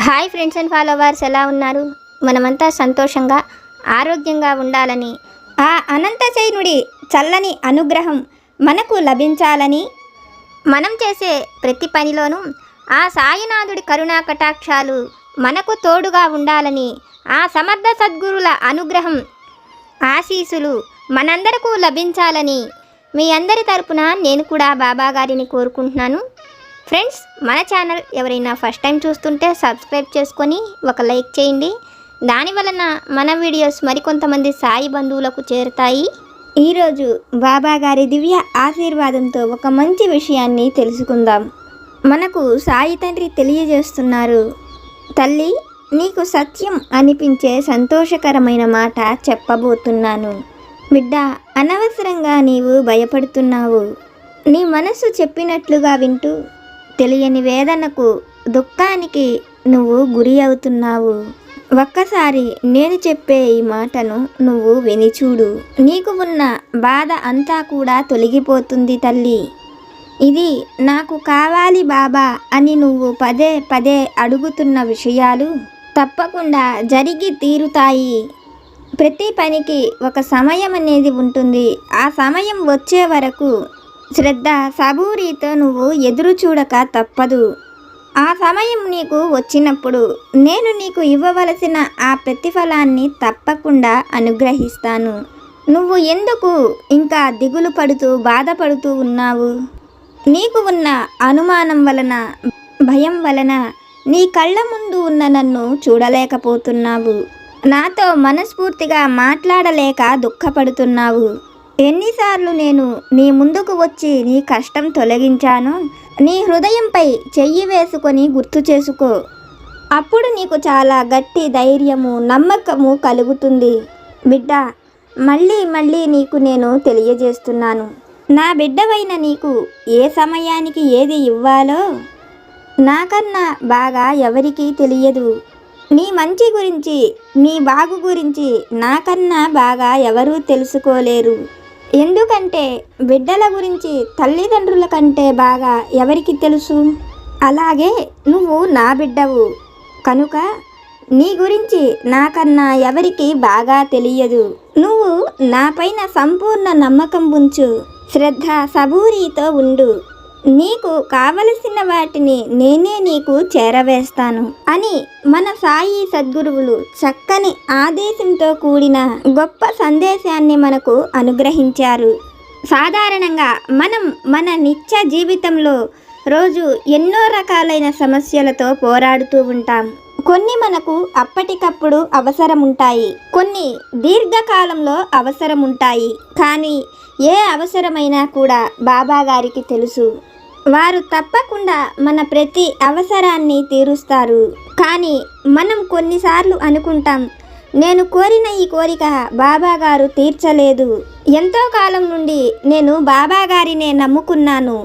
Hi friends and followers, ఎలా ఉన్నారు? మనమంతా సంతోషంగా ఆరోగ్యంగా ఉండాలని, ఆ అనంతశయనుడి చల్లని అనుగ్రహం మనకు లభించాలని, మనం చేసే ప్రతి పనిలోనూ ఆ సాయినాథుడి కరుణా కటాక్షాలు మనకు తోడుగా ఉండాలని, ఆ సమర్థ సద్గురుల అనుగ్రహం ఆశీస్సులు మనందరకు లభించాలని మీ అందరి తరపున నేను కూడా బాబా గారిని కోరుకుంటున్నాను. ఫ్రెండ్స్, మన ఛానల్ ఎవరైనా ఫస్ట్ టైం చూస్తుంటే సబ్స్క్రైబ్ చేసుకొని ఒక లైక్ చేయండి. దానివలన మన వీడియోస్ మరికొంతమంది సాయి బంధువులకు చేరుతాయి. ఈరోజు బాబా గారి దివ్య ఆశీర్వాదంతో ఒక మంచి విషయాన్ని తెలుసుకుందాం. మనకు సాయి తండ్రి తెలియజేస్తున్నారు, తల్లి, నీకు సత్యం అనిపించే సంతోషకరమైన మాట చెప్పబోతున్నాను. బిడ్డ, అనవసరంగా నీవు భయపడుతున్నావు. నీ మనసు చెప్పినట్లుగా వింటూ తెలియని వేదనకు, దుఃఖానికి నువ్వు గురి అవుతున్నావు. ఒక్కసారి నేను చెప్పే ఈ మాటను నువ్వు వినిచూడు. నీకు ఉన్న బాధ అంతా కూడా తొలగిపోతుంది తల్లి. ఇది నాకు కావాలి బాబా అని నువ్వు పదే పదే అడుగుతున్న విషయాలు తప్పకుండా జరిగి తీరుతాయి. ప్రతి పనికి ఒక సమయం అనేది ఉంటుంది. ఆ సమయం వచ్చే వరకు శ్రద్ధ సబూరితో నువ్వు ఎదురు చూడక తప్పదు. ఆ సమయం నీకు వచ్చినప్పుడు నేను నీకు ఇవ్వవలసిన ఆ ప్రతిఫలాన్ని తప్పకుండా అనుగ్రహిస్తాను. నువ్వు ఎందుకు ఇంకా దిగులు పడుతూ బాధపడుతూ ఉన్నావు? నీకు ఉన్న అనుమానం వలన, భయం వలన నీ కళ్ళ ముందు ఉన్న నన్ను చూడలేకపోతున్నావు. నాతో మనస్ఫూర్తిగా మాట్లాడలేక దుఃఖపడుతున్నావు. ఎన్నిసార్లు నేను నీ ముందుకు వచ్చి నీ కష్టం తొలగించాను. నీ హృదయంపై చెయ్యి వేసుకొని గుర్తు చేసుకో. అప్పుడు నీకు చాలా గట్టి ధైర్యము, నమ్మకము కలుగుతుంది. బిడ్డ, మళ్ళీ మళ్ళీ నీకు నేను తెలియజేస్తున్నాను, నా బిడ్డవైన నీకు ఏ సమయానికి ఏది ఇవ్వాలో నాకన్నా బాగా ఎవరికీ తెలియదు. నీ మంచి గురించి, నీ బాగు గురించి నాకన్నా బాగా ఎవరూ తెలుసుకోలేరు. ఎందుకంటే బిడ్డల గురించి తల్లిదండ్రుల కంటే బాగా ఎవరికి తెలుసు? అలాగే నువ్వు నా బిడ్డవు కనుక నీ గురించి నాకన్నా ఎవరికి బాగా తెలియదు. నువ్వు నాపైన సంపూర్ణ నమ్మకం ఉంచు, శ్రద్ధ సబూరితో ఉండు. నీకు కావలసిన వాటిని నేనే నీకు చేరవేస్తాను అని మన సాయి సద్గురువులు చక్కని ఆదేశంతో కూడిన గొప్ప సందేశాన్ని మనకు అనుగ్రహించారు. సాధారణంగా మనం మన నిత్య జీవితంలో రోజు ఎన్నో రకాలైన సమస్యలతో పోరాడుతూ ఉంటాం. కొన్ని మనకు అప్పటికప్పుడు అవసరం ఉంటాయి, కొన్ని దీర్ఘకాలంలో అవసరం ఉంటాయి. కానీ ఏ అవసరమైనా కూడా బాబా గారికి తెలుసు. వారు తప్పకుండా మన ప్రతి అవసరాన్ని తీరుస్తారు. కానీ మనం కొన్నిసార్లు అనుకుంటాం, నేను కోరిన ఈ కోరిక బాబా గారు తీర్చలేదు. ఎంతో కాలం నుండి నేను బాబా గారినే నమ్ముకున్నాను,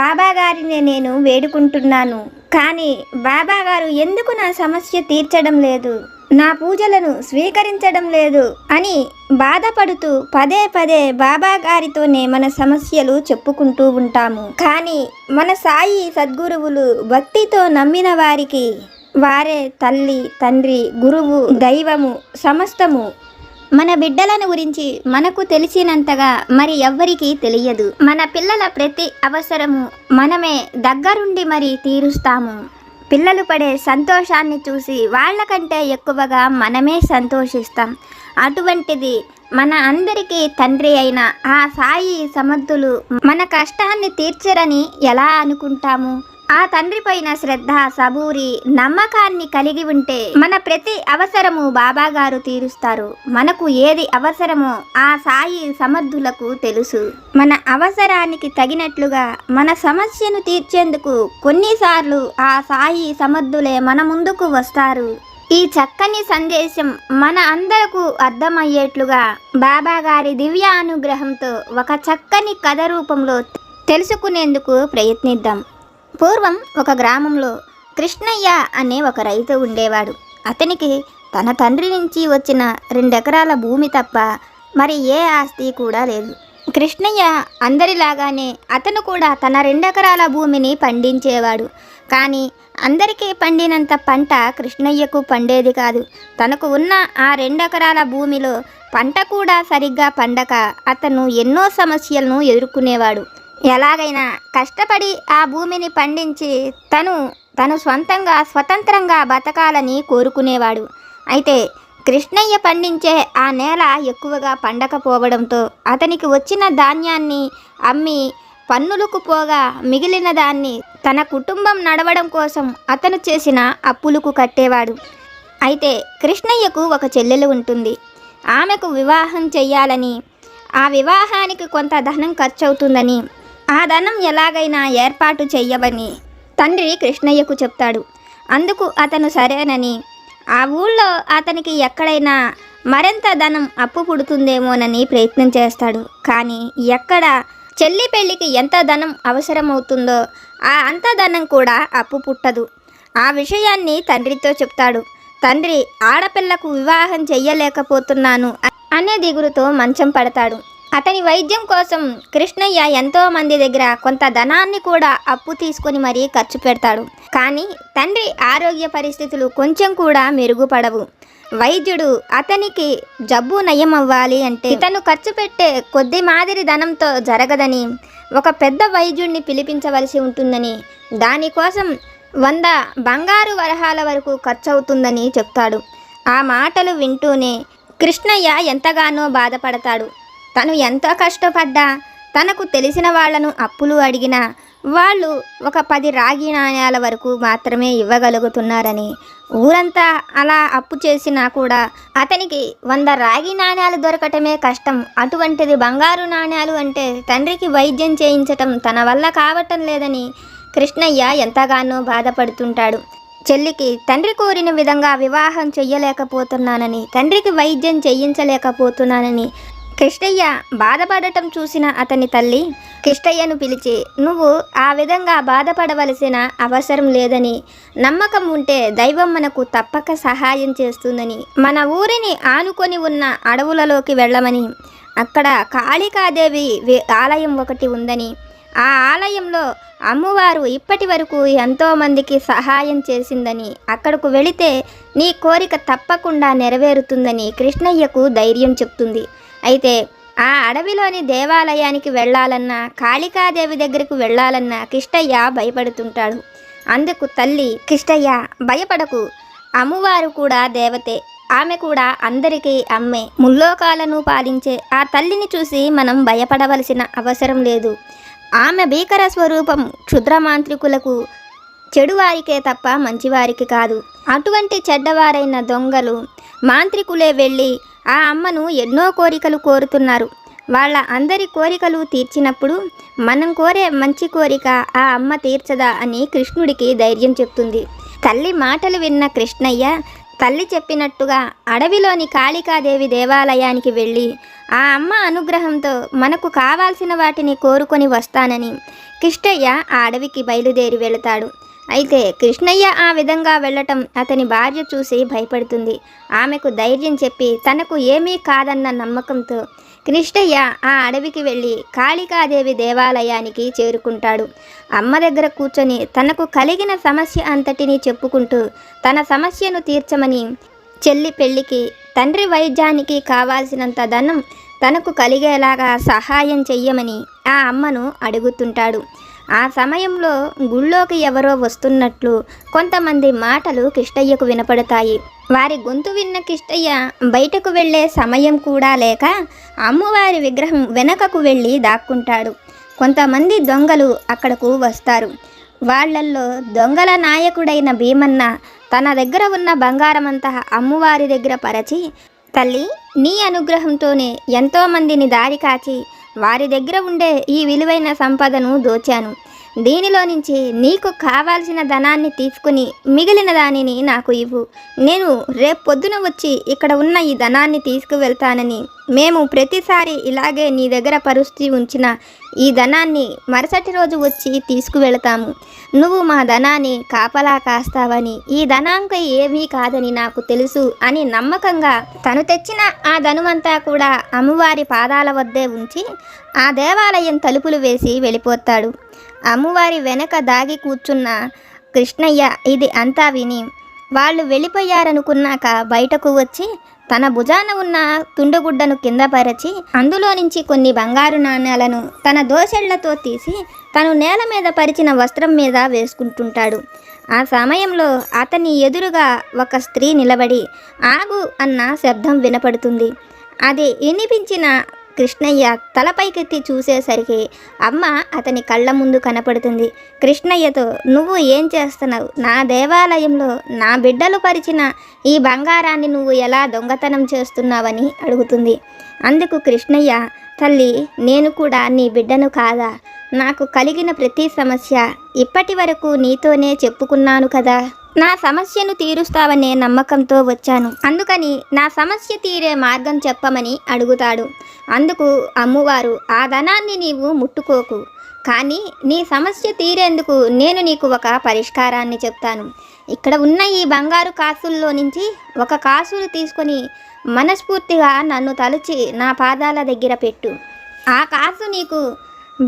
బాబా గారినే నేను వేడుకుంటున్నాను. కానీ బాబా గారు ఎందుకు నా సమస్య తీర్చడం లేదు, నా పూజలను స్వీకరించడం లేదు అని బాధపడుతూ పదే పదే బాబా గారితోనే మన సమస్యలు చెప్పుకుంటూ ఉంటాము. కానీ మన సాయి సద్గురువులు భక్తితో నమ్మిన వారికి వారే తల్లి, తండ్రి, గురువు, దైవము, సమస్తము. మన బిడ్డలను గురించి మనకు తెలిసినంతగా మరి ఎవ్వరికీ తెలియదు. మన పిల్లల ప్రతి అవసరము మనమే దగ్గరుండి మరి తీరుస్తాము. పిల్లలు పడే సంతోషాన్ని చూసి వాళ్ళకంటే ఎక్కువగా మనమే సంతోషిస్తాం. అటువంటిది మన అందరికీ తండ్రి అయిన ఆ సాయి సమర్థులు మన కష్టాన్ని తీర్చరని ఎలా అనుకుంటాము? ఆ తండ్రి పైన శ్రద్ధ, సబూరి, నమ్మకాన్ని కలిగి ఉంటే మన ప్రతి అవసరము బాబా గారు తీరుస్తారు. మనకు ఏది అవసరమో ఆ సాయి సమర్థులకు తెలుసు. మన అవసరానికి తగినట్లుగా మన సమస్యను తీర్చేందుకు కొన్నిసార్లు ఆ సాయి సమర్థులే మన ముందుకు వస్తారు. ఈ చక్కని సందేశం మన అందరకు అర్థమయ్యేట్లుగా బాబా గారి దివ్య అనుగ్రహంతో ఒక చక్కని కథ రూపంలో తెలుసుకునేందుకు ప్రయత్నిద్దాం. పూర్వం ఒక గ్రామంలో కృష్ణయ్య అనే ఒక రైతు ఉండేవాడు. అతనికి తన తండ్రి నుంచి వచ్చిన 2 ఎకరాల భూమి తప్ప మరి ఏ ఆస్తి కూడా లేదు. కృష్ణయ్య అందరిలాగానే అతను కూడా తన 2 ఎకరాల భూమిని పండించేవాడు. కానీ అందరికీ పండినంత పంట కృష్ణయ్యకు పండేది కాదు. తనకు ఉన్న ఆ 2 ఎకరాల భూమిలో పంట కూడా సరిగ్గా పండక అతను ఎన్నో సమస్యలను ఎదుర్కొనేవాడు. ఎలాగైనా కష్టపడి ఆ భూమిని పండించి తను స్వతంత్రంగా బతకాలని కోరుకునేవాడు. అయితే కృష్ణయ్య పండించే ఆ నేల ఎక్కువగా పండకపోవడంతో అతనికి వచ్చిన ధాన్యాన్ని అమ్మి పన్నులకు పోగా మిగిలిన దాన్ని తన కుటుంబం నడవడం కోసం అతను చేసిన అప్పులకు కట్టేవాడు. అయితే కృష్ణయ్యకు ఒక చెల్లెలు ఉంటుంది. ఆమెకు వివాహం చెయ్యాలని, ఆ వివాహానికి కొంత ధనం ఖర్చవుతుందని, ఆ ధనం ఎలాగైనా ఏర్పాటు చెయ్యవని తండ్రి కృష్ణయ్యకు చెప్తాడు. అందుకు అతను సరేనని ఆ ఊళ్ళో అతనికి ఎక్కడైనా మరింత ధనం అప్పు పుడుతుందేమోనని ప్రయత్నం చేస్తాడు. కానీ ఎక్కడ చెల్లి పెళ్ళికి ఎంత ధనం అవసరమవుతుందో అంత ధనం కూడా అప్పు పుట్టదు. ఆ విషయాన్ని తండ్రితో చెప్తాడు. తండ్రి ఆడపిల్లకు వివాహం చెయ్యలేకపోతున్నాను అనే దిగులుతో మంచం పడతాడు. అతని వైద్యం కోసం కృష్ణయ్య ఎంతో మంది దగ్గర కొంత ధనాన్ని కూడా అప్పు తీసుకొని మరీ ఖర్చు పెడతాడు. కానీ తండ్రి ఆరోగ్య పరిస్థితులు కొంచెం కూడా మెరుగుపడవు. వైద్యుడు అతనికి జబ్బు నయం అవ్వాలి అంటే ఇతను ఖర్చు పెట్టే కొద్ది మాదిరి ధనంతో జరగదని, ఒక పెద్ద వైద్యుడిని పిలిపించవలసి ఉంటుందని, దానికోసం 100 బంగారు వరహాల వరకు ఖర్చు అవుతుందని చెప్తాడు. ఆ మాటలు వింటూనే కృష్ణయ్య ఎంతగానో బాధపడతాడు. తను ఎంతో కష్టపడ్డా తనకు తెలిసిన వాళ్లను అప్పులు అడిగినా వాళ్ళు ఒక 10 రాగి నాణ్యాల వరకు మాత్రమే ఇవ్వగలుగుతున్నారని, ఊరంతా అలా అప్పు చేసినా కూడా అతనికి 100 రాగి నాణ్యాలు దొరకటమే కష్టం. అటువంటిది బంగారు నాణ్యాలు అంటే తండ్రికి వైద్యం చేయించటం తన వల్ల కావటం లేదని కృష్ణయ్య ఎంతగానో బాధపడుతుంటాడు. చెల్లికి తండ్రి కోరిన విధంగా వివాహం చెయ్యలేకపోతున్నానని, తండ్రికి వైద్యం చేయించలేకపోతున్నానని కృష్ణయ్య బాధపడటం చూసిన అతని తల్లి కృష్ణయ్యను పిలిచి, నువ్వు ఆ విధంగా బాధపడవలసిన అవసరం లేదని, నమ్మకం ఉంటే దైవం మనకు తప్పక సహాయం చేస్తుందని, మన ఊరిని ఆనుకొని ఉన్న అడవులలోకి వెళ్ళమని, అక్కడ కాళికాదేవి ఆలయం ఒకటి ఉందని, ఆ ఆలయంలో అమ్మవారు ఇప్పటి వరకు ఎంతోమందికి సహాయం చేసిందని, అక్కడకు వెళితే నీ కోరిక తప్పకుండా నెరవేరుతుందని కృష్ణయ్యకు ధైర్యం చెప్తుంది. అయితే ఆ అడవిలోని దేవాలయానికి వెళ్ళాలన్నా, కాళికాదేవి దగ్గరకు వెళ్ళాలన్నా కృష్ణయ్య భయపడుతుంటాడు. అందుకు తల్లి, కృష్ణయ్య భయపడకు, అమ్మవారు కూడా దేవతే, ఆమె కూడా అందరికీ అమ్మే, ముల్లోకాలను పాలించే ఆ తల్లిని చూసి మనం భయపడవలసిన అవసరం లేదు. ఆమె భీకర స్వరూపం క్షుద్ర మాంత్రికులకు, చెడువారికే తప్ప మంచివారికి కాదు. అటువంటి చెడ్డవారైన దొంగలు, మాంత్రికులే వెళ్ళి ఆ అమ్మను ఎన్నో కోరికలు కోరుతున్నారు. వాళ్ళ అందరి కోరికలు తీర్చినప్పుడు మనం కోరే మంచి కోరిక ఆ అమ్మ తీర్చదా అని కృష్ణుడికి ధైర్యం చెప్తుంది. తల్లి మాటలు విన్న కృష్ణయ్య తల్లి చెప్పినట్టుగా అడవిలోని కాళికాదేవి దేవాలయానికి వెళ్ళి ఆ అమ్మ అనుగ్రహంతో మనకు కావాల్సిన వాటిని కోరుకొని వస్తానని కృష్ణయ్య ఆ అడవికి బయలుదేరి వెళతాడు. అయితే కృష్ణయ్య ఆ విధంగా వెళ్ళటం అతని భార్య చూసి భయపడుతుంది. ఆమెకు ధైర్యం చెప్పి తనకు ఏమీ కాదన్న నమ్మకంతో కృష్ణయ్య ఆ అడవికి వెళ్ళి కాళికాదేవి దేవాలయానికి చేరుకుంటాడు. అమ్మ దగ్గర కూర్చొని తనకు కలిగిన సమస్య అంతటినీ చెప్పుకుంటూ తన సమస్యను తీర్చమని, చెల్లి పెళ్లికి, తండ్రి వైద్యానికి కావాల్సినంత ధనం తనకు కలిగేలాగా సహాయం చెయ్యమని ఆ అమ్మను అడుగుతుంటాడు. ఆ సమయంలో గుళ్ళోకి ఎవరో వస్తున్నట్లు కొంతమంది మాటలు కృష్ణయ్యకు వినపడతాయి. వారి గొంతు విన్న కృష్ణయ్య బయటకు వెళ్ళే సమయం కూడా లేక అమ్మవారి విగ్రహం వెనకకు వెళ్ళి దాక్కుంటాడు. కొంతమంది దొంగలు అక్కడకు వస్తారు. వాళ్లల్లో దొంగల నాయకుడైన భీమన్న తన దగ్గర ఉన్న బంగారమంతా అమ్మవారి దగ్గర పరచి, తల్లి, నీ అనుగ్రహంతోనే ఎంతోమందిని దారి కాచి వారి దగ్గర ఉండే ఈ విలువైన సంపదను దోచాను. దీనిలో నుంచి నీకు కావాల్సిన ధనాన్ని తీసుకుని మిగిలిన దానిని నాకు ఇవ్వు. నేను రేపు పొద్దున వచ్చి ఇక్కడ ఉన్న ఈ ధనాన్ని తీసుకువెళ్తానని, మేము ప్రతిసారి ఇలాగే నీ దగ్గర పరుస్తూ ఉంచిన ఈ ధనాన్ని మరుసటి రోజు వచ్చి తీసుకువెళతాము. నువ్వు మా ధనాన్ని కాపలా కాస్తావని, ఈ ధనాంకం ఏమీ కాదని నాకు తెలుసు అని నమ్మకంగా తను తెచ్చిన ఆ ధనమంతా కూడా అమ్మవారి పాదాల వద్దే ఉంచి ఆ దేవాలయం తలుపులు వేసి వెళ్ళిపోతాడు. అమ్మవారి వెనక దాగి కూర్చున్న కృష్ణయ్య ఇది అంతా విని వాళ్ళు వెళ్ళిపోయారనుకున్నాక బయటకు వచ్చి తన భుజాన ఉన్న తుండుగుడ్డను కింద పరిచి అందులో నుంచి కొన్ని బంగారు నాణ్యాలను తన దోసెళ్లతో తీసి తను నేల మీద పరిచిన వస్త్రం మీద వేసుకుంటుంటాడు. ఆ సమయంలో అతని ఎదురుగా ఒక స్త్రీ నిలబడి ఆగు అన్న శబ్దం వినపడుతుంది. అది వినిపించిన కృష్ణయ్య తలపైకెత్తి చూసేసరికి అమ్మ అతని కళ్ళ ముందు కనపడుతుంది. కృష్ణయ్యతో నువ్వు ఏం చేస్తున్నావు? నా దేవాలయంలో నా బిడ్డలు పరిచిన ఈ బంగారాన్ని నువ్వు ఎలా దొంగతనం చేస్తున్నావని అడుగుతుంది. అందుకు కృష్ణయ్య, తల్లి నేను కూడా నీ బిడ్డను కాదా? నాకు కలిగిన ప్రతి సమస్య ఇప్పటి వరకు నీతోనే చెప్పుకున్నాను కదా. నా సమస్యను తీరుస్తావనే నమ్మకంతో వచ్చాను. అందుకని నా సమస్య తీరే మార్గం చెప్పమని అడుగుతాడు. అందుకు అమ్మవారు, ఆ ధనాన్ని నీవు ముట్టుకోకు, కానీ నీ సమస్య తీరేందుకు నేను నీకు ఒక పరిష్కారాన్ని చెప్తాను. ఇక్కడ ఉన్న ఈ బంగారు కాసుల్లో నుంచి ఒక కాసులు తీసుకొని మనస్ఫూర్తిగా నన్ను తలుచి నా పాదాల దగ్గర పెట్టు. ఆ కాసు నీకు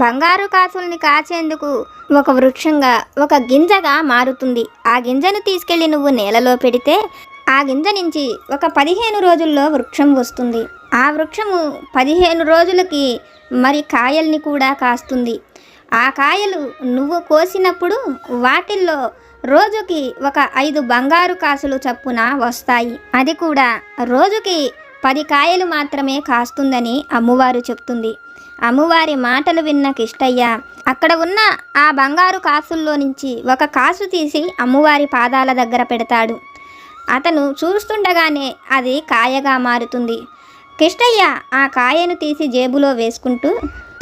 బంగారు కాసుల్ని కాచేందుకు ఒక వృక్షంగా ఒక గింజగా మారుతుంది. ఆ గింజను తీసుకెళ్ళి నువ్వు నేలలో పెడితే ఆ గింజ నుంచి ఒక 15 రోజుల్లో వృక్షం వస్తుంది. ఆ వృక్షము 15 రోజులకి మరి కాయల్ని కూడా కాస్తుంది. ఆ కాయలు నువ్వు కోసినప్పుడు వాటిల్లో రోజుకి ఒక 5 బంగారు కాసులు చప్పున వస్తాయి. అది కూడా రోజుకి 10 కాయలు మాత్రమే కాస్తుందని అమ్మవారు చెప్తుంది. అమ్మవారి మాటలు విన్న కిష్టయ్య అక్కడ ఉన్న ఆ బంగారు కాసుల్లో నుంచి ఒక కాసు తీసి అమ్మవారి పాదాల దగ్గర పెడతాడు. అతను చూస్తుండగానే అది కాయగా మారుతుంది. కిష్టయ్య ఆ కాయను తీసి జేబులో వేసుకుంటూ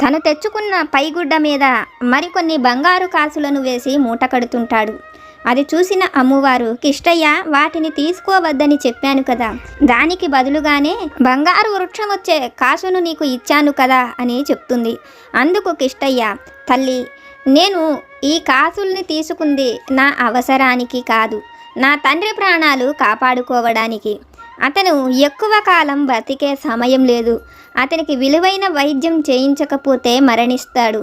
తను తెచ్చుకున్న పైగుడ్డ మీద మరికొన్ని బంగారు కాసులను వేసి మూట కడుతుంటాడు. అది చూసిన అమ్మవారు, కిష్టయ్య వాటిని తీసుకోవద్దని చెప్పాను కదా, దానికి బదులుగానే బంగారు వృక్షం వచ్చే కాసును నీకు ఇచ్చాను కదా అని చెప్తుంది. అందుకు కిష్టయ్య, తల్లి నేను ఈ కాసుల్ని తీసుకుంది నా అవసరానికి కాదు, నా తండ్రి ప్రాణాలు కాపాడుకోవడానికి. అతను ఎక్కువ కాలం బ్రతికే సమయం లేదు. అతనికి విలువైన వైద్యం చేయించకపోతే మరణిస్తాడు.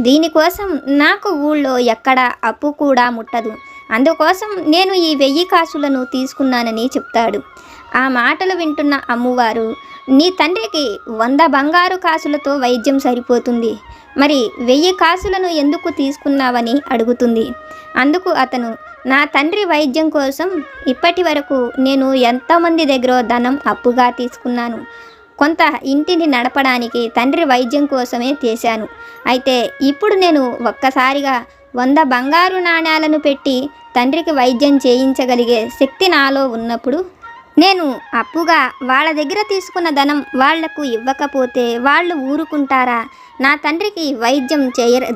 దీనికోసం నాకు ఊళ్ళో ఎక్కడ అప్పు కూడా ముట్టదు. అందుకోసం నేను ఈ 1000 కాసులను తీసుకున్నానని చెప్తాడు. ఆ మాటలు వింటున్న అమ్మవారు, నీ తండ్రికి 100 బంగారు కాసులతో వైద్యం సరిపోతుంది, మరి 1000 కాసులను ఎందుకు తీసుకున్నావని అడుగుతుంది. అందుకు అతను, నా తండ్రి వైద్యం కోసం ఇప్పటి వరకు నేను ఎంతోమంది దగ్గర ధనం అప్పుగా తీసుకున్నాను. కొంత ఇంటిని నడపడానికి తండ్రి వైద్యం కోసమే చేశాను. అయితే ఇప్పుడు నేను ఒక్కసారిగా 100 బంగారు నాణ్యాలను పెట్టి తండ్రికి వైద్యం చేయించగలిగే శక్తి నాలో ఉన్నప్పుడు నేను అప్పుగా వాళ్ళ దగ్గర తీసుకున్న ధనం వాళ్లకు ఇవ్వకపోతే వాళ్ళు ఊరుకుంటారా? నా తండ్రికి వైద్యం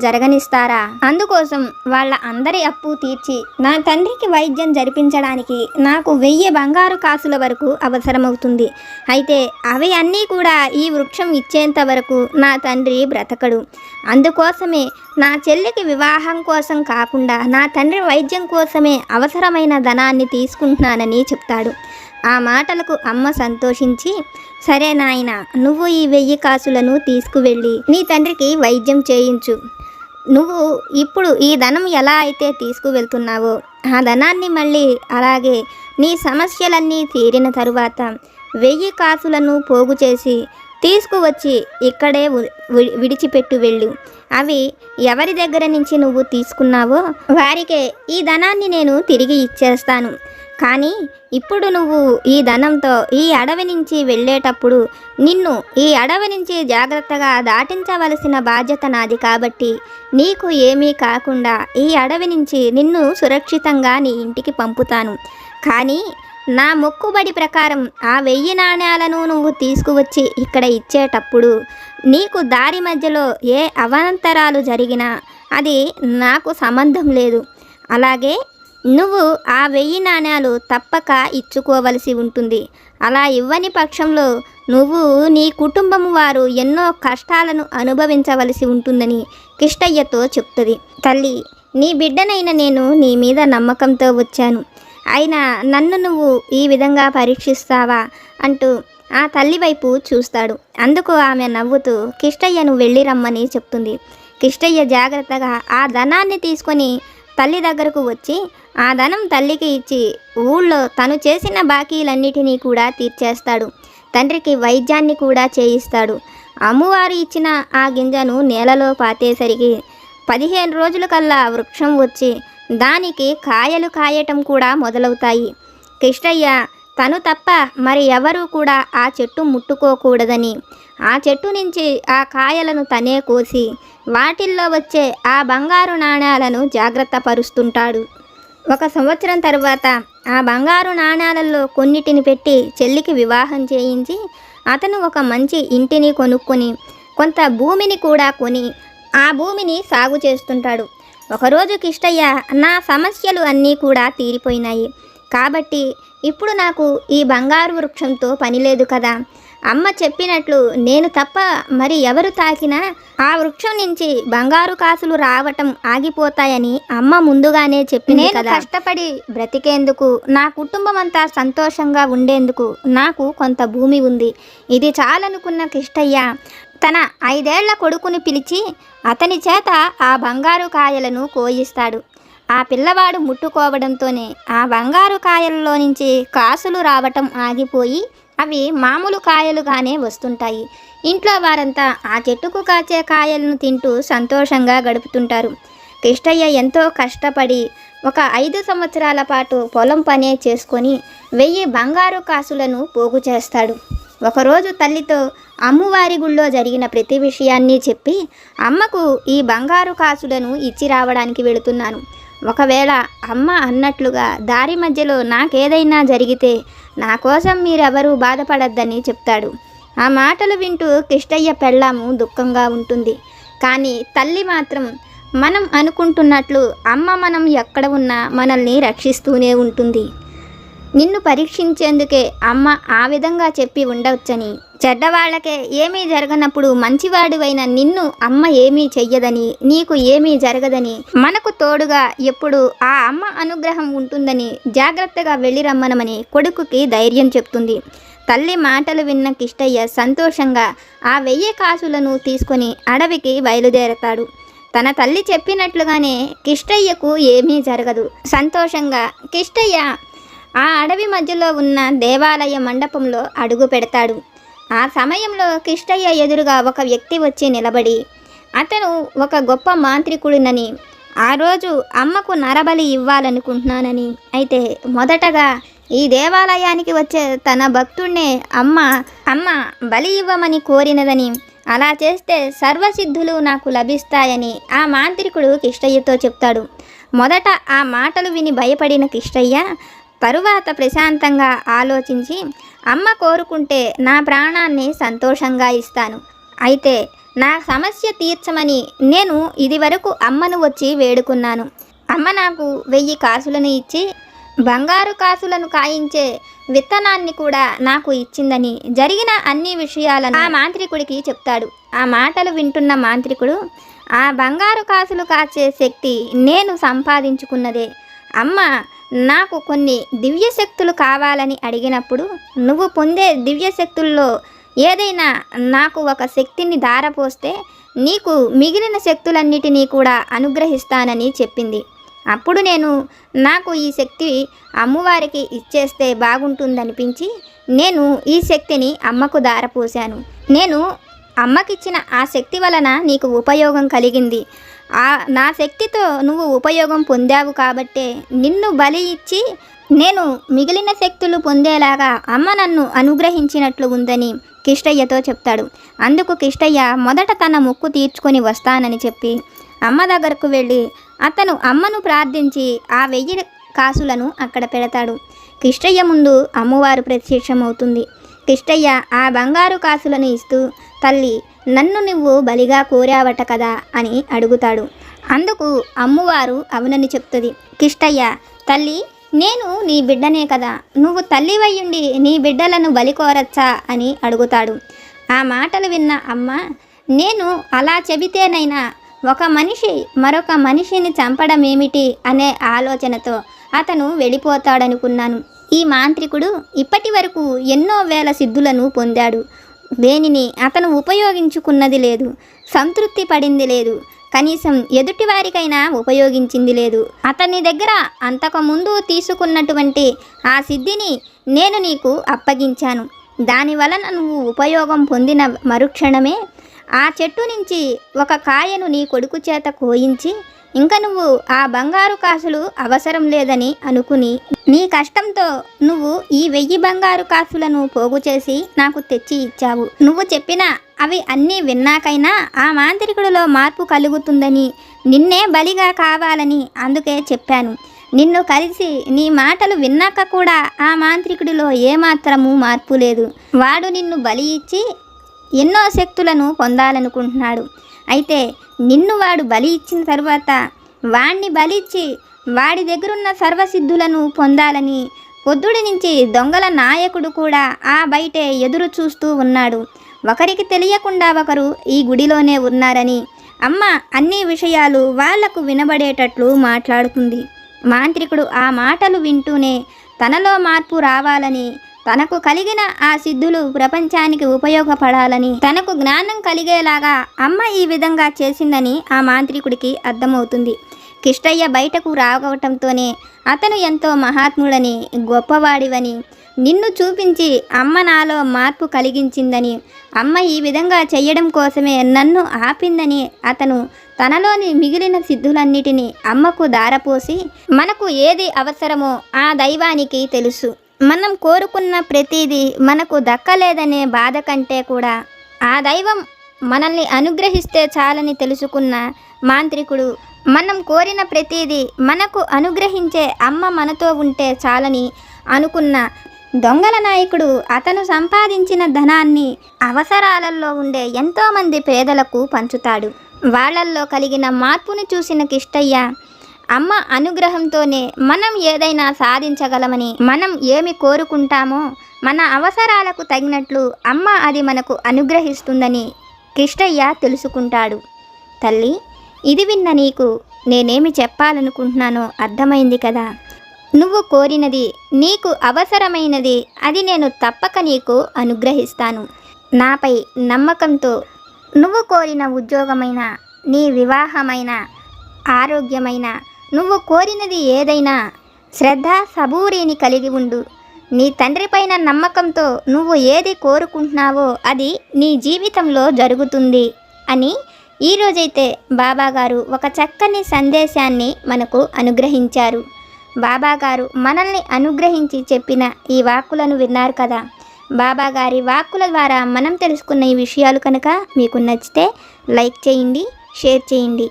జరగనిస్తారా? అందుకోసం వాళ్ళ అందరి అప్పు తీర్చి నా తండ్రికి వైద్యం జరిపించడానికి నాకు 1000 బంగారు కాసుల వరకు అవసరమవుతుంది. అయితే అవి అన్నీ కూడా ఈ వృక్షం ఇచ్చేంత వరకు నా తండ్రి బ్రతకడు. అందుకోసమే నా చెల్లికి వివాహం కోసం కాకుండా నా తండ్రి వైద్యం కోసమే అవసరమైన ధనాన్ని తీసుకుంటున్నానని చెప్తాడు. ఆ మాటలకు అమ్మ సంతోషించి, సరే నాయన, నువ్వు ఈ 1000 కాసులను తీసుకువెళ్ళి నీ తండ్రికి వైద్యం చేయించు. నువ్వు ఇప్పుడు ఈ ధనం ఎలా అయితే తీసుకువెళ్తున్నావో ఆ ధనాన్ని మళ్ళీ అలాగే నీ సమస్యలన్నీ తీరిన తరువాత 1000 కాసులను పోగు చేసి తీసుకువచ్చి ఇక్కడే విడిచిపెట్టు వెళ్ళు. అవి ఎవరి దగ్గర నుంచి నువ్వు తీసుకున్నావో వారికే ఈ ధనాన్ని నేను తిరిగి ఇచ్చేస్తాను. కానీ ఇప్పుడు నువ్వు ఈ ధనంతో ఈ అడవి నుంచి వెళ్ళేటప్పుడు నిన్ను ఈ అడవి నుంచి జాగ్రత్తగా దాటించవలసిన బాధ్యత నాది. కాబట్టి నీకు ఏమీ కాకుండా ఈ అడవి నుంచి నిన్ను సురక్షితంగా నీ ఇంటికి పంపుతాను. కానీ నా మొక్కుబడి ప్రకారం ఆ 1000 నాణ్యాలను నువ్వు తీసుకువచ్చి ఇక్కడ ఇచ్చేటప్పుడు నీకు దారి మధ్యలో ఏ అవాంతరాలు జరిగినా అది నాకు సంబంధం లేదు. అలాగే నువ్వు ఆ 1000 నాణ్యాలు తప్పక ఇచ్చుకోవలసి ఉంటుంది. అలా ఇవ్వని పక్షంలో నువ్వు నీ కుటుంబం వారు ఎన్నో కష్టాలను అనుభవించవలసి ఉంటుందని కిష్టయ్యతో చెప్తుంది. తల్లి, నీ బిడ్డనైన నేను నీ మీద నమ్మకంతో వచ్చాను, అయినా నన్ను నువ్వు ఈ విధంగా పరీక్షిస్తావా అంటూ ఆ తల్లి వైపు చూస్తాడు. అందుకు ఆమె నవ్వుతూ కిష్టయ్యను వెళ్ళి రమ్మని చెప్తుంది. కిష్టయ్య జాగ్రత్తగా ఆ ధనాన్ని తీసుకొని తల్లి దగ్గరకు వచ్చి ఆ ధనం తల్లికి ఇచ్చి ఊళ్ళో తను చేసిన బాకీలన్నిటినీ కూడా తీర్చేస్తాడు. తండ్రికి వైద్యాన్ని కూడా చేయిస్తాడు. అమ్మవారు ఇచ్చిన ఆ గింజను నేలలో పాతేసరికి 15 రోజుల కల్లా వృక్షం వచ్చి దానికి కాయలు కాయటం కూడా మొదలవుతాయి. కిష్టయ్య తను తప్ప మరి ఎవరూ కూడా ఆ చెట్టు ముట్టుకోకూడదని ఆ చెట్టు నుంచి ఆ కాయలను తనే కోసి వాటిల్లో వచ్చే ఆ బంగారు నాణాలను జాగ్రత్త పరుస్తుంటాడు. 1 సంవత్సరం తర్వాత ఆ బంగారు నాణాలలో కొన్నిటిని పెట్టి చెల్లికి వివాహం చేయించి అతను ఒక మంచి ఇంటిని కొనుక్కొని కొంత భూమిని కూడా కొని ఆ భూమిని సాగు చేస్తుంటాడు. ఒకరోజు కిష్టయ్య నా సమస్యలు అన్నీ కూడా తీరిపోయినాయి కాబట్టి ఇప్పుడు నాకు ఈ బంగారు వృక్షంతో పని లేదు కదా, అమ్మ చెప్పినట్లు నేను తప్ప మరి ఎవరు తాకినా ఆ వృక్షం నుంచి బంగారు కాసులు రావటం ఆగిపోతాయని అమ్మ ముందుగానే చెప్పింది కదా. కష్టపడి బ్రతికేందుకు నా కుటుంబం అంతా సంతోషంగా ఉండేందుకు నాకు కొంత భూమి ఉంది, ఇది చాలనుకున్న కిష్టయ్య తన 5 ఏళ్ల కొడుకుని పిలిచి అతని చేత ఆ బంగారు కాయలను కోయిస్తాడు. ఆ పిల్లవాడు ముట్టుకోవడంతోనే ఆ బంగారు కాయల్లో నుంచి కాసులు రావటం ఆగిపోయి అవి మామూలు కాయలుగానే వస్తుంటాయి. ఇంట్లో వారంతా ఆ చెట్టుకు కాచే కాయలను తింటూ సంతోషంగా గడుపుతుంటారు. కిష్టయ్య ఎంతో కష్టపడి ఒక 5 సంవత్సరాల పాటు పొలం పనే చేసుకొని 1000 బంగారు కాసులను పోగు చేస్తాడు. ఒకరోజు తల్లితో అమ్మవారి గుళ్ళో జరిగిన ప్రతి విషయాన్ని చెప్పి అమ్మకు ఈ బంగారు కాసులను ఇచ్చి రావడానికి వెళుతున్నాను. ఒకవేళ అమ్మ అన్నట్లుగా దారి మధ్యలో నాకేదైనా జరిగితే నా కోసం మీరెవరూ బాధపడద్దని చెప్తాడు. ఆ మాటలు వింటూ కిష్టయ్య పెళ్ళాము దుఃఖంగా ఉంటుంది. కానీ తల్లి మాత్రం మనం అనుకుంటున్నట్లు అమ్మ మనం ఎక్కడ ఉన్నా మనల్ని రక్షిస్తూనే ఉంటుంది. నిన్ను పరీక్షించేందుకే అమ్మ ఆ విధంగా చెప్పి ఉండవచ్చని, చెడ్డవాళ్లకే ఏమీ జరగనప్పుడు మంచివాడివైన నిన్ను అమ్మ ఏమీ చెయ్యదని, నీకు ఏమీ జరగదని, మనకు తోడుగా ఎప్పుడు ఆ అమ్మ అనుగ్రహం ఉంటుందని జాగ్రత్తగా వెళ్ళి రమ్మనమని కొడుకుకి ధైర్యం చెప్తుంది. తల్లి మాటలు విన్న కిష్టయ్య సంతోషంగా ఆ 1000 కాసులను తీసుకొని అడవికి బయలుదేరతాడు. తన తల్లి చెప్పినట్లుగానే కిష్టయ్యకు ఏమీ జరగదు. సంతోషంగా కిష్టయ్య ఆ అడవి మధ్యలో ఉన్న దేవాలయ మండపంలో అడుగు పెడతాడు. ఆ సమయంలో కిష్టయ్య ఎదురుగా ఒక వ్యక్తి వచ్చి నిలబడి అతను ఒక గొప్ప మాంత్రికుడినని, ఆ రోజు అమ్మకు నరబలి ఇవ్వాలనుకుంటున్నానని, అయితే మొదటగా ఈ దేవాలయానికి వచ్చే తన భక్తుడినే అమ్మ బలి ఇవ్వమని కోరినదని, అలా చేస్తే సర్వసిద్ధులు నాకు లభిస్తాయని ఆ మాంత్రికుడు కిష్టయ్యతో చెప్తాడు. మొదట ఆ మాటలు విని భయపడిన కిష్టయ్య తరువాత ప్రశాంతంగా ఆలోచించి అమ్మ కోరుకుంటే నా ప్రాణాన్ని సంతోషంగా ఇస్తాను, అయితే నా సమస్య తీర్చమని నేను ఇదివరకు అమ్మను వచ్చి వేడుకున్నాను. అమ్మ నాకు 1000 కాసులను ఇచ్చి బంగారు కాసులను కాయించే విత్తనాన్ని కూడా నాకు ఇచ్చిందని జరిగిన అన్ని విషయాలను ఆ మాంత్రికుడికి చెప్తాడు. ఆ మాటలు వింటున్న మాంత్రికుడు, ఆ బంగారు కాసులు కాచే శక్తి నేను సంపాదించుకున్నదే. అమ్మ నాకు కొన్ని దివ్యశక్తులు కావాలని అడిగినప్పుడు నువ్వు పొందే దివ్యశక్తుల్లో ఏదైనా నాకు ఒక శక్తిని ధారపోస్తే నీకు మిగిలిన శక్తులన్నిటినీ కూడా అనుగ్రహిస్తానని చెప్పింది. అప్పుడు నేను నాకు ఈ శక్తి అమ్మవారికి ఇచ్చేస్తే బాగుంటుందనిపించి నేను ఈ శక్తిని అమ్మకు ధారపోశాను. నేను అమ్మకిచ్చిన ఆ శక్తి వలన నీకు ఉపయోగం కలిగింది. నా శక్తితో నువ్వు ఉపయోగం పొందావు కాబట్టే నిన్ను బలి ఇచ్చి నేను మిగిలిన శక్తులు పొందేలాగా అమ్మ నన్ను అనుగ్రహించినట్లు ఉందని కిష్టయ్యతో చెప్తాడు. అందుకు కిష్టయ్య మొదట తన మొక్కు తీర్చుకొని వస్తానని చెప్పి అమ్మ దగ్గరకు వెళ్ళి అతను అమ్మను ప్రార్థించి ఆ 1000 కాసులను అక్కడ పెడతాడు. కిష్టయ్య ముందు అమ్మవారు ప్రత్యక్షమవుతుంది. కిష్టయ్య ఆ బంగారు కాసులను ఇస్తూ, తల్లి నన్ను నువ్వు బలిగా కోరావట కదా అని అడుగుతాడు. అందుకు అమ్మవారు అవునని చెప్తుంది. కిష్టయ్య, తల్లి నేను నీ బిడ్డనే కదా, నువ్వు తల్లివయ్యుండి నీ బిడ్డలను బలి కోరచ్చా అని అడుగుతాడు. ఆ మాటలు విన్న అమ్మ, నేను అలా చెబితేనైనా ఒక మనిషి మరొక మనిషిని చంపడమేమిటి అనే ఆలోచనతో అతను వెళ్ళిపోతాడనుకున్నాను. ఈ మాంత్రికుడు ఇప్పటి వరకు ఎన్నో వేల సిద్ధులను పొందాడు. దేనిని అతను ఉపయోగించుకున్నది లేదు, సంతృప్తి పడింది లేదు. కనీసం ఎదుటివారికైనా ఉపయోగించింది లేదు. అతని దగ్గర అంతకుముందు తీసుకున్నటువంటి ఆ సిద్ధిని నేను నీకు అప్పగించాను. దానివలన నువ్వు ఉపయోగం పొందిన మరుక్షణమే ఆ చెట్టు నుంచి ఒక కాయను నీ కొడుకు చేత కోయించి ఇంక నువ్వు ఆ బంగారు కాసులు అవసరం లేదని అనుకుని నీ కష్టంతో నువ్వు ఈ 1000 బంగారు కాసులను పోగు చేసి నాకు తెచ్చి ఇచ్చావు. నువ్వు చెప్పిన అవి అన్నీ విన్నాకైనా ఆ మాంత్రికుడిలో మార్పు కలుగుతుందని, నిన్నే బలిగా కావాలని అందుకే చెప్పాను. నిన్ను కలిసి నీ మాటలు విన్నాక కూడా ఆ మాంత్రికుడిలో ఏమాత్రము మార్పు లేదు. వాడు నిన్ను బలి ఇచ్చి ఎన్నో శక్తులను పొందాలనుకుంటున్నాడు. అయితే నిన్ను వాడు బలి ఇచ్చిన తర్వాత వాణ్ణి బలిచ్చి వాడి దగ్గరున్న సర్వసిద్ధులను పొందాలని పొద్దుడి నుంచి దొంగల నాయకుడు కూడా ఆ బయటే ఎదురు చూస్తూ ఉన్నాడు. ఒకరికి తెలియకుండా ఒకరు ఈ గుడిలోనే ఉన్నారని అమ్మ అన్ని విషయాలు వాళ్లకు వినబడేటట్లు మాట్లాడుతుంది. మాంత్రికుడు ఆ మాటలు వింటూనే తనలో మార్పు రావాలని, తనకు కలిగిన ఆ సిద్ధులు ప్రపంచానికి ఉపయోగపడాలని, తనకు జ్ఞానం కలిగేలాగా అమ్మ ఈ విధంగా చేసిందని ఆ మాంత్రికుడికి అర్థమవుతుంది. కిష్టయ్య బయటకు రావటంతోనే అతను ఎంతో మహాత్ముడని, గొప్పవాడివని, నిన్ను చూపించి అమ్మ నాలో మార్పు కలిగించిందని, అమ్మ ఈ విధంగా చెయ్యడం కోసమే నన్ను ఆపిందని అతను తనలోని మిగిలిన సిద్ధులన్నిటినీ అమ్మకు దారపోసి, మనకు ఏది అవసరమో ఆ దైవానికి తెలుసు. మనం కోరుకున్న ప్రతిదీ మనకు దక్కలేదనే బాధ కంటే కూడా ఆ దైవం మనల్ని అనుగ్రహిస్తే చాలని తెలుసుకున్న మాంత్రికుడు, మనం కోరిన ప్రతిదీ మనకు అనుగ్రహించే అమ్మ మనతో ఉంటే చాలని అనుకున్న దొంగల నాయకుడు అతను సంపాదించిన ధనాన్ని అవసరాలలో ఉండే ఎంతోమంది పేదలకు పంచుతాడు. వాళ్ళల్లో కలిగిన మార్పుని చూసిన కిష్టయ్య, అమ్మ అనుగ్రహంతోనే మనం ఏదైనా సాధించగలమని, మనం ఏమి కోరుకుంటామో మన అవసరాలకు తగినట్లు అమ్మ అది మనకు అనుగ్రహిస్తుందని కిష్టయ్య తెలుసుకుంటాడు. తల్లి, ఇది విన్న నీకు నేనేమి చెప్పాలనుకుంటున్నానో అర్థమైంది కదా. నువ్వు కోరినది, నీకు అవసరమైనది అది నేను తప్పక నీకు అనుగ్రహిస్తాను. నాపై నమ్మకంతో నువ్వు కోరిన ఉద్యోగమైన, నీ వివాహమైన, ఆరోగ్యమైన, నువ్వు కోరినది ఏదైనా శ్రద్ధ సబూరిని కలిగి ఉండు. నీ తండ్రిపైన నమ్మకంతో నువ్వు ఏది కోరుకుంటున్నావో అది నీ జీవితంలో జరుగుతుంది అని ఈరోజైతే బాబాగారు ఒక చక్కని సందేశాన్ని మనకు అనుగ్రహించారు. బాబాగారు మనల్ని అనుగ్రహించి చెప్పిన ఈ వాక్కులను విన్నారు కదా. బాబాగారి వాక్కుల ద్వారా మనం తెలుసుకున్న ఈ విషయాలు కనుక మీకు నచ్చితే లైక్ చేయండి, షేర్ చేయండి.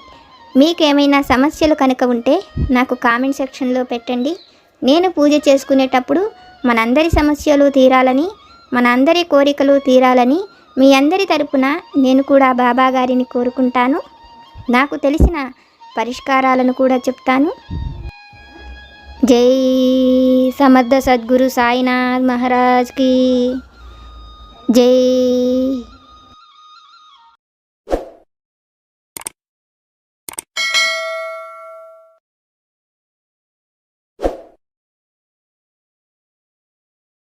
మీకేమైనా సమస్యలు కనుక ఉంటే నాకు కామెంట్ సెక్షన్లో పెట్టండి. నేను పూజ చేసుకునేటప్పుడు మనందరి సమస్యలు తీరాలని, మనందరి కోరికలు తీరాలని మీ అందరి తరపున నేను కూడా బాబాగారిని కోరుకుంటాను. నాకు తెలిసిన పరిష్కారాలను కూడా చెప్తాను. జై సమర్థ సద్గురు సాయినాథ్ మహారాజ్ की जय।